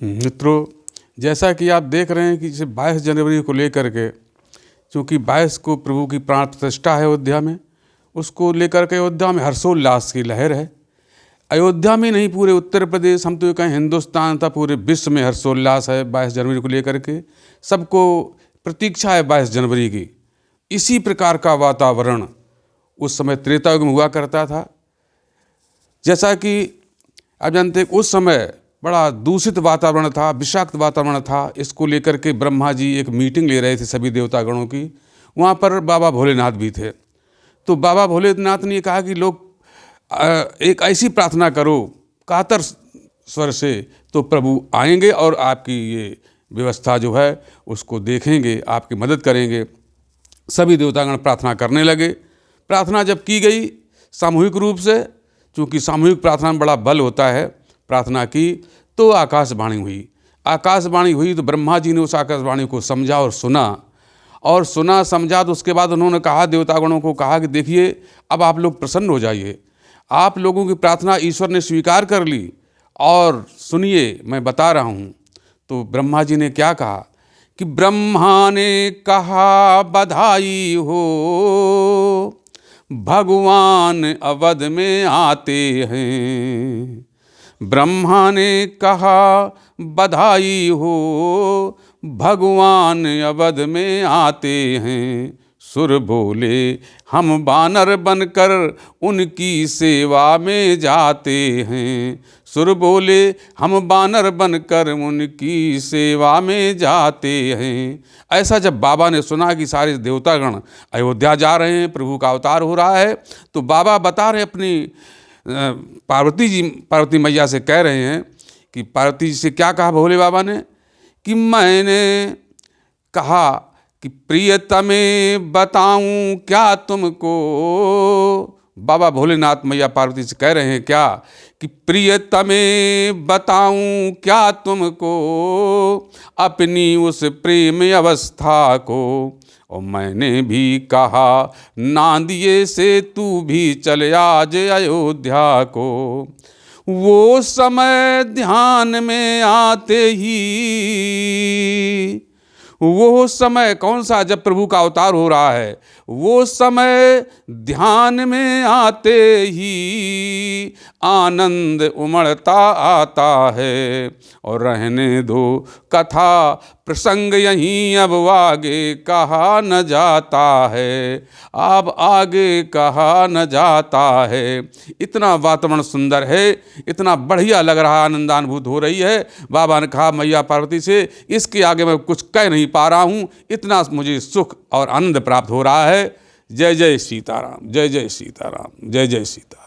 मित्रों, जैसा कि आप देख रहे हैं कि जैसे 22 जनवरी को लेकर के, क्योंकि 22 को प्रभु की प्राण प्रतिष्ठा है अयोध्या में, उसको लेकर के अयोध्या में हर्षोल्लास की लहर है। अयोध्या में नहीं, पूरे उत्तर प्रदेश, हम तो ये कहें हिंदुस्तान था, पूरे विश्व में हर्षोल्लास है 22 जनवरी को लेकर के। सबको प्रतीक्षा है 22 जनवरी की। इसी प्रकार का वातावरण उस समय त्रेता युग में हुआ करता था। जैसा कि आप जानते हैं, उस समय बड़ा दूषित वातावरण था, विषाक्त वातावरण था। इसको लेकर के ब्रह्मा जी एक मीटिंग ले रहे थे सभी देवतागणों की। वहाँ पर बाबा भोलेनाथ भी थे। तो बाबा भोलेनाथ ने कहा कि लोग एक ऐसी प्रार्थना करो कातर स्वर से, तो प्रभु आएंगे और आपकी ये व्यवस्था जो है उसको देखेंगे, आपकी मदद करेंगे। सभी देवतागण प्रार्थना करने लगे। प्रार्थना जब की गई सामूहिक रूप से, चूँकि सामूहिक प्रार्थना में बड़ा बल होता है, प्रार्थना की तो आकाशवाणी हुई। आकाशवाणी हुई तो ब्रह्मा जी ने उस आकाशवाणी को समझा और सुना, और सुना समझा तो उसके बाद उन्होंने कहा, देवतागणों को कहा कि देखिए, अब आप लोग प्रसन्न हो जाइए, आप लोगों की प्रार्थना ईश्वर ने स्वीकार कर ली, और सुनिए मैं बता रहा हूँ। तो ब्रह्मा जी ने क्या कहा कि ब्रह्मा ने कहा बधाई हो, भगवान अवध में आते हैं। ब्रह्मा ने कहा बधाई हो, भगवान अवध में आते हैं। सुर बोले हम बानर बनकर उनकी सेवा में जाते हैं। सुर बोले हम बानर बनकर उनकी सेवा में जाते हैं। ऐसा जब बाबा ने सुना कि सारे देवतागण अयोध्या जा रहे हैं, प्रभु का अवतार हो रहा है, तो बाबा बता रहे अपनी पार्वती मैया से कह रहे हैं कि पार्वती जी से क्या कहा भोले बाबा ने कि मैंने कहा कि प्रियतमे बताऊं क्या तुमको। बाबा भोलेनाथ मैया पार्वती से कह रहे हैं क्या कि प्रियतमे बताऊं क्या तुमको, अपनी उस प्रेम अवस्था को। और मैंने भी कहा नांदिए से तू भी चले आज अयोध्या को। वो समय ध्यान में आते ही, वो समय कौन सा, जब प्रभु का अवतार हो रहा है, वो समय ध्यान में आते ही आनंद उमड़ता आता है। और रहने दो कथा प्रसंग यहीं, अब आगे कहा न जाता है, अब आगे कहा न जाता है। इतना वातावरण सुंदर है, इतना बढ़िया लग रहा, आनंदानुभूत हो रही है। बाबा ने कहा मैया पार्वती से, इसके आगे मैं कुछ कह नहीं पा रहा हूँ, इतना मुझे सुख और आनंद प्राप्त हो रहा है। जय जय सीताराम, जय जय सीताराम, जय जय सीताराम।